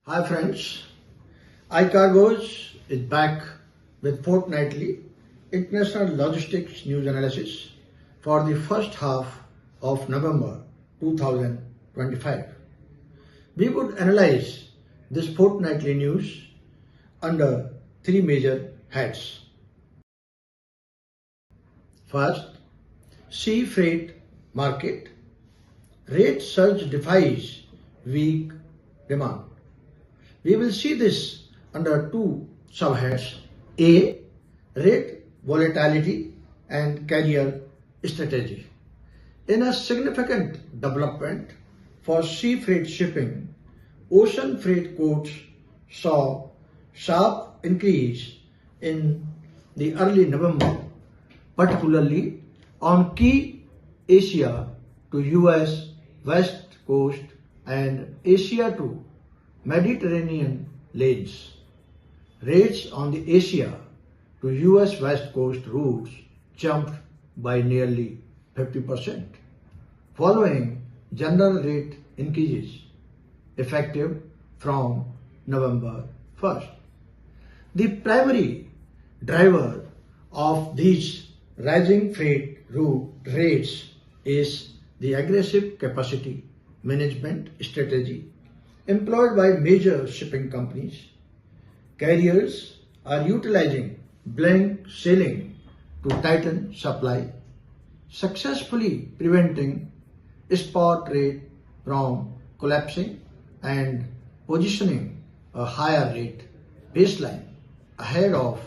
Hi friends, iCargos is back with fortnightly international logistics news analysis for the first half of November 2025. We would analyze this fortnightly news under three major heads. First, sea freight market. Rate surge defies weak demand. We will see this under two subheads: A. Rate volatility and carrier strategy. In a significant development for sea freight shipping, ocean freight quotes saw sharp increase in the early November, particularly on key Asia to US West Coast and Asia to Mediterranean lanes. Rates on the Asia to US West Coast routes jumped by nearly 50%, following general rate increases effective from November 1st. The primary driver of these rising freight route rates is the aggressive capacity management strategy employed by major shipping companies. Carriers are utilizing blank sailing to tighten supply, successfully preventing spot rate from collapsing and positioning a higher rate baseline ahead of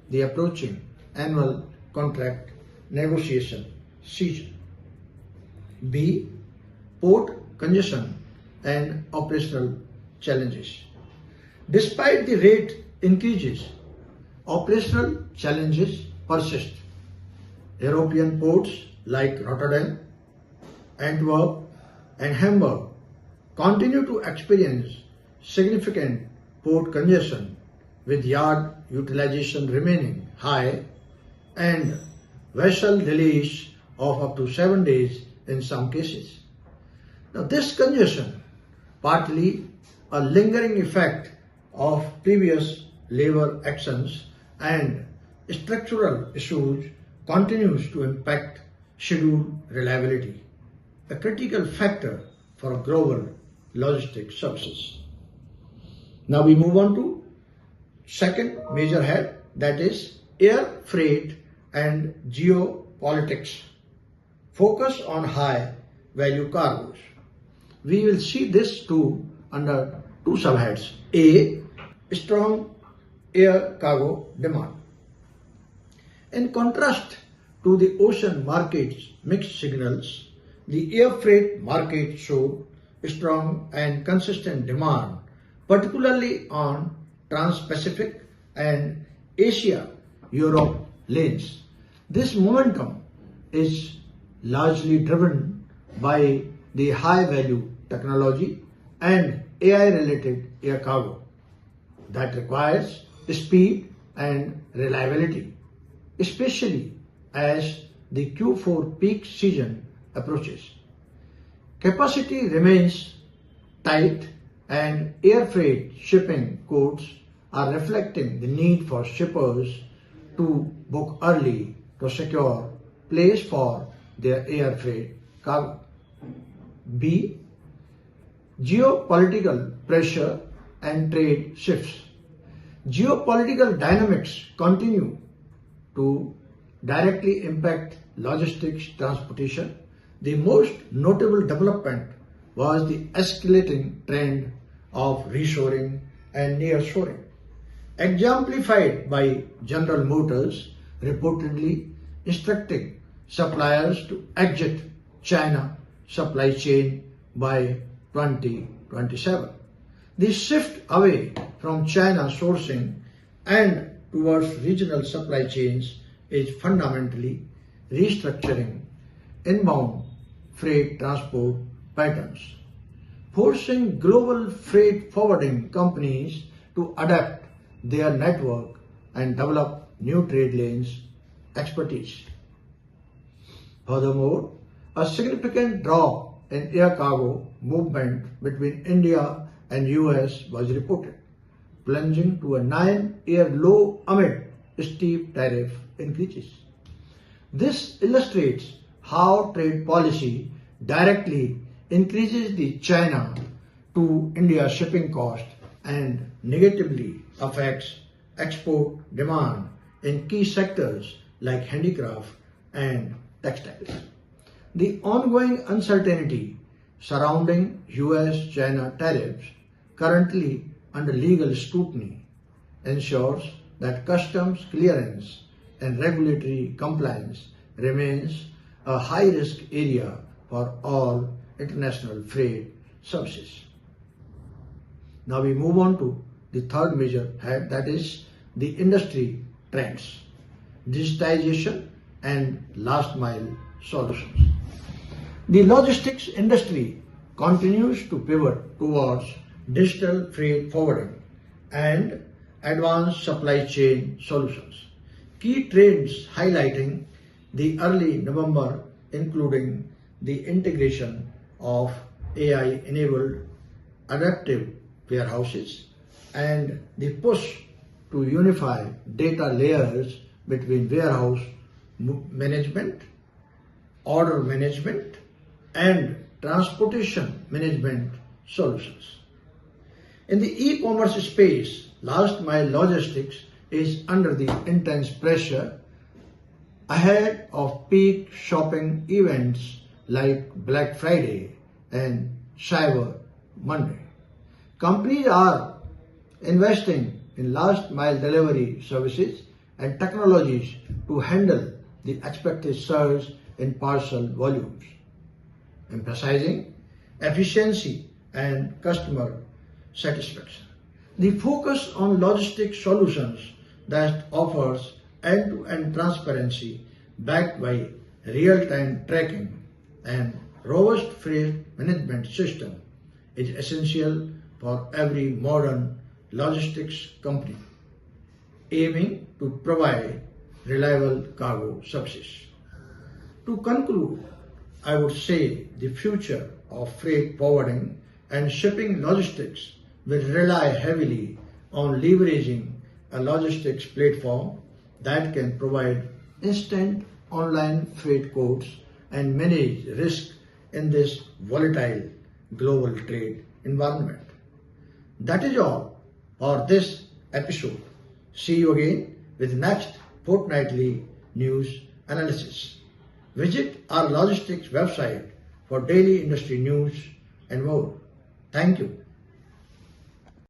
the approaching annual contract negotiation season. B. Port congestion and operational challenges. Despite the rate increases, operational challenges persist. European ports like Rotterdam, Antwerp, and Hamburg continue to experience significant port congestion, with yard utilization remaining high and vessel delays of up to 7 days in some cases. Now, this congestion, partly a lingering effect of previous labor actions and structural issues, continues to impact schedule reliability, a critical factor for global logistics services. Now we move on to second major head, that is air freight and geopolitics. Focus on high value cargoes. We will see this too under two subheads. A. Strong air cargo demand. In contrast to the ocean market's mixed signals, the air freight market showed strong and consistent demand, particularly on Trans-Pacific and Asia-Europe lanes. This momentum is largely driven by the high-value technology and AI-related air cargo that requires speed and reliability, especially as the Q4 peak season approaches. Capacity remains tight and air freight shipping quotes are reflecting the need for shippers to book early to secure place for their air freight cargo. B. Geopolitical pressure and trade shifts. Geopolitical dynamics continue to directly impact logistics transportation. The most notable development was the escalating trend of reshoring and nearshoring, exemplified by General Motors reportedly instructing suppliers to exit China supply chain by 2027. The shift away from China sourcing and towards regional supply chains is fundamentally restructuring inbound freight transport patterns, forcing global freight forwarding companies to adapt their network and develop new trade lanes expertise. Furthermore, a significant drop in air cargo movement between India and US was reported, plunging to a 9-year low amid steep tariff increases. This illustrates how trade policy directly increases the China to India shipping cost and negatively affects export demand in key sectors like handicraft and textiles. The ongoing uncertainty surrounding US-China tariffs, currently under legal scrutiny, ensures that customs clearance and regulatory compliance remains a high-risk area for all international freight services. Now we move on to the third major head, that is the industry trends, digitization and last mile solutions. The logistics industry continues to pivot towards digital freight forwarding and advanced supply chain solutions. Key trends highlighting the early November including the integration of AI-enabled adaptive warehouses and the push to unify data layers between warehouse management, order management, and transportation management solutions. In the e-commerce space, last mile logistics is under the intense pressure ahead of peak shopping events like Black Friday and Cyber Monday. Companies are investing in last mile delivery services and technologies to handle the expected surge in parcel volumes, emphasizing efficiency and customer satisfaction. The focus on logistics solutions that offers end-to-end transparency backed by real-time tracking and robust freight management system is essential for every modern logistics company aiming to provide reliable cargo services. To conclude, I would say the future of freight forwarding and shipping logistics will rely heavily on leveraging a logistics platform that can provide instant online freight quotes and manage risk in this volatile global trade environment. That is all for this episode. See you again with next fortnightly news analysis. Visit our logistics website for daily industry news and more. Thank you.